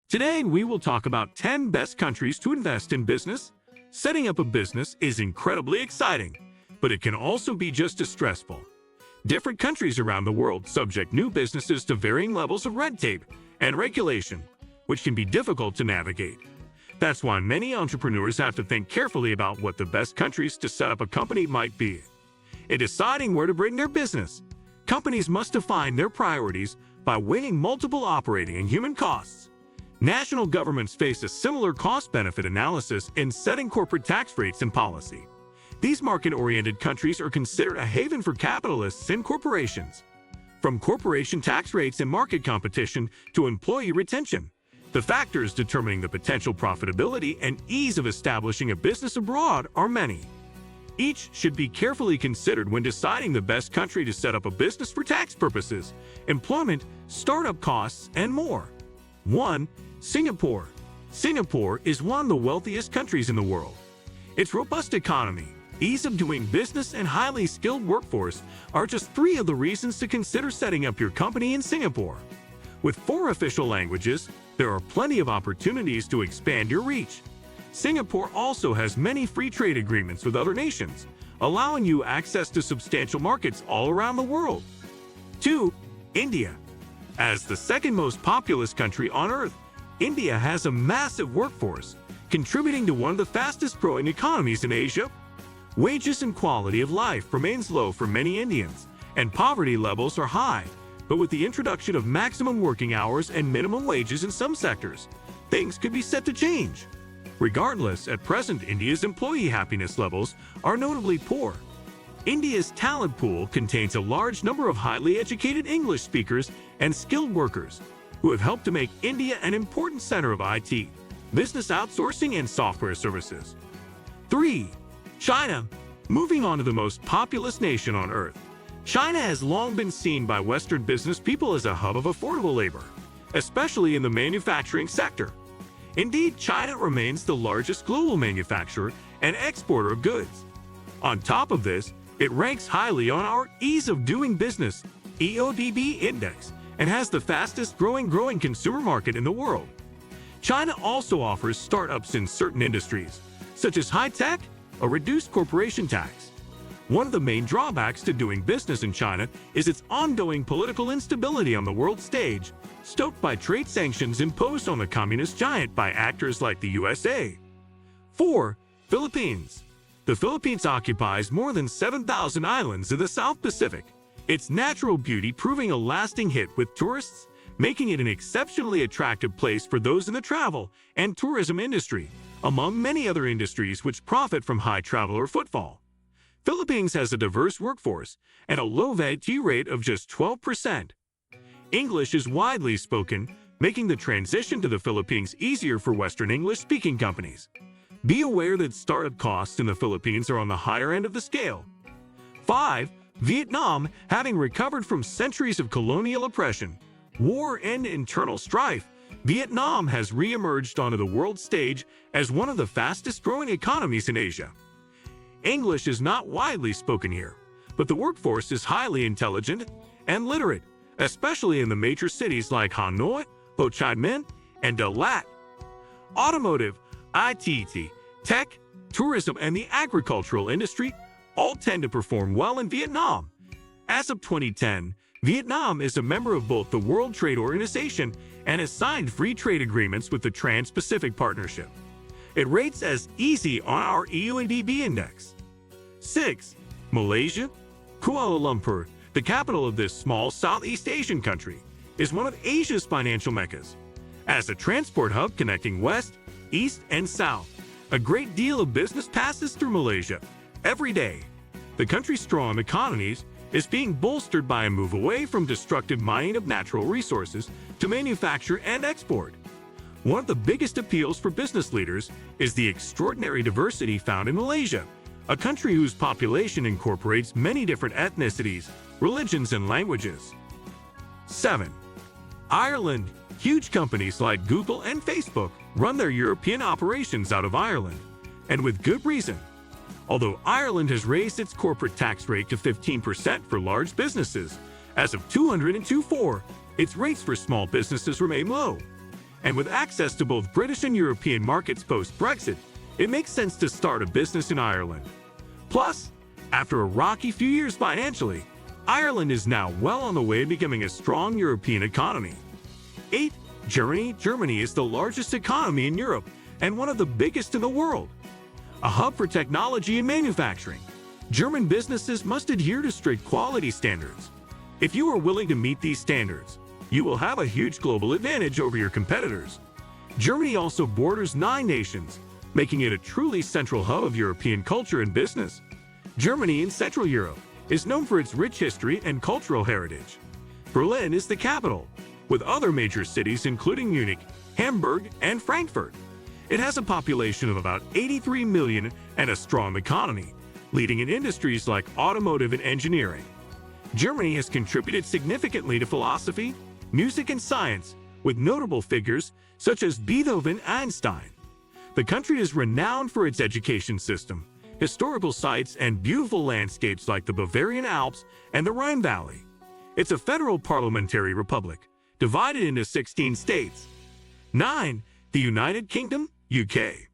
Today, we will talk about 10 best countries to invest in business. Setting up a business is incredibly exciting, but it can also be just as stressful. Different countries around the world subject new businesses to varying levels of red tape and regulation, which can be difficult to navigate. That's why many entrepreneurs have to think carefully about what the best countries to set up a company might be. In deciding where to bring their business, companies must define their priorities by weighing multiple operating and human costs. National governments face a similar cost-benefit analysis in setting corporate tax rates and policy. These market-oriented countries are considered a haven for capitalists and corporations. From corporation tax rates and market competition to employee retention, the factors determining the potential profitability and ease of establishing a business abroad are many. Each should be carefully considered when deciding the best country to set up a business for tax purposes, employment, startup costs, and more. 1. Singapore. Singapore is one of the wealthiest countries in the world. Its robust economy, ease of doing business, and highly skilled workforce are just 3 of the reasons to consider setting up your company in Singapore. With 4 official languages, there are plenty of opportunities to expand your reach. Singapore also has many free trade agreements with other nations, allowing you access to substantial markets all around the world. 2. India. As the second most populous country on Earth, India has a massive workforce, contributing to one of the fastest-growing economies in Asia. Wages and quality of life remains low for many Indians, and poverty levels are high, but with the introduction of maximum working hours and minimum wages in some sectors, things could be set to change. Regardless, at present, India's employee happiness levels are notably poor. India's talent pool contains a large number of highly educated English speakers and skilled workers who have helped to make India an important center of IT, business outsourcing, and software services. 3. China. Moving on to the most populous nation on Earth. China has long been seen by Western business people as a hub of affordable labor, especially in the manufacturing sector. Indeed, China remains the largest global manufacturer and exporter of goods. On top of this, it ranks highly on our Ease of Doing Business (EODB) index and has the fastest growing consumer market in the world. China also offers startups in certain industries, such as high-tech or reduced corporation tax. One of the main drawbacks to doing business in China is its ongoing political instability on the world stage, stoked by trade sanctions imposed on the communist giant by actors like the USA. 4. Philippines. The Philippines occupies more than 7,000 islands in the South Pacific, its natural beauty proving a lasting hit with tourists, making it an exceptionally attractive place for those in the travel and tourism industry, among many other industries which profit from high traveler footfall. Philippines has a diverse workforce and a low VAT rate of just 12%. English is widely spoken, making the transition to the Philippines easier for Western English-speaking companies. Be aware that startup costs in the Philippines are on the higher end of the scale. 5. Vietnam. Having recovered from centuries of colonial oppression, war, and internal strife, Vietnam has re-emerged onto the world stage as one of the fastest-growing economies in Asia. English is not widely spoken here, but the workforce is highly intelligent and literate, especially in the major cities like Hanoi, Ho Chi Minh, and Dalat. Automotive, ITT, tech, tourism, and the agricultural industry all tend to perform well in Vietnam. As of 2010, Vietnam is a member of both the World Trade Organization and has signed free trade agreements with the Trans-Pacific Partnership. It rates as easy on our EODB index. 6. Malaysia. Kuala Lumpur, the capital of this small Southeast Asian country, is one of Asia's financial meccas. As a transport hub connecting west, east, and south, a great deal of business passes through Malaysia every day. The country's strong economies is being bolstered by a move away from destructive mining of natural resources to manufacture and export. One of the biggest appeals for business leaders is the extraordinary diversity found in Malaysia, a country whose population incorporates many different ethnicities, religions, and languages. 7. Ireland. Huge companies like Google and Facebook run their European operations out of Ireland, and with good reason. Although Ireland has raised its corporate tax rate to 15% for large businesses, as of 2024, its rates for small businesses remain low. And with access to both British and European markets post-Brexit, it makes sense to start a business in Ireland. Plus, after a rocky few years financially, Ireland is now well on the way to becoming a strong European economy. 8. Germany. Germany is the largest economy in Europe and one of the biggest in the world. A hub for technology and manufacturing, German businesses must adhere to strict quality standards. If you are willing to meet these standards, you will have a huge global advantage over your competitors. Germany also borders 9 nations, making it a truly central hub of European culture and business. Germany in Central Europe is known for its rich history and cultural heritage. Berlin is the capital, with other major cities including Munich, Hamburg, and Frankfurt. It has a population of about 83 million and a strong economy, leading in industries like automotive and engineering. Germany has contributed significantly to philosophy, music, and science, with notable figures such as Beethoven and Einstein. The country is renowned for its education system, historical sites, and beautiful landscapes like the Bavarian Alps and the Rhine Valley. It's a federal parliamentary republic, divided into 16 states. 9. The United Kingdom, UK.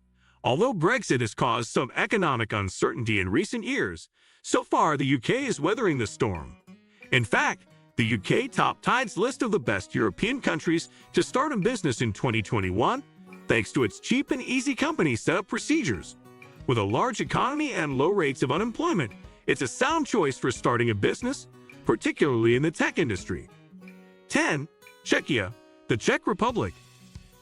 Although Brexit has caused some economic uncertainty in recent years, so far the UK is weathering the storm. In fact, the UK topped Tide's list of the best European countries to start a business in 2021, thanks to its cheap and easy company setup procedures. With a large economy and low rates of unemployment, it's a sound choice for starting a business, particularly in the tech industry. 10. Czechia, the Czech Republic.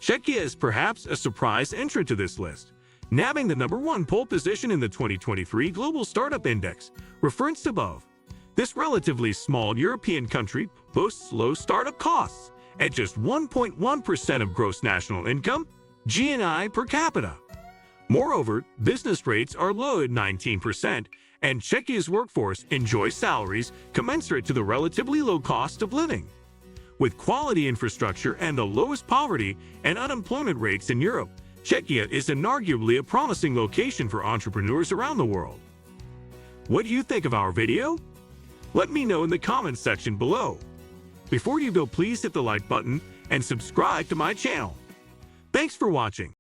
Czechia is perhaps a surprise entrant to this list, nabbing the #1 pole position in the 2023 Global Startup Index, referenced above. This relatively small European country boasts low startup costs at just 1.1% of gross national income, GNI per capita. Moreover, business rates are low at 19%, and Czechia's workforce enjoys salaries commensurate to the relatively low cost of living. With quality infrastructure and the lowest poverty and unemployment rates in Europe, Czechia is inarguably a promising location for entrepreneurs around the world. What do you think of our video? Let me know in the comments section below. Before you go, please hit the like button and subscribe to my channel. Thanks for watching.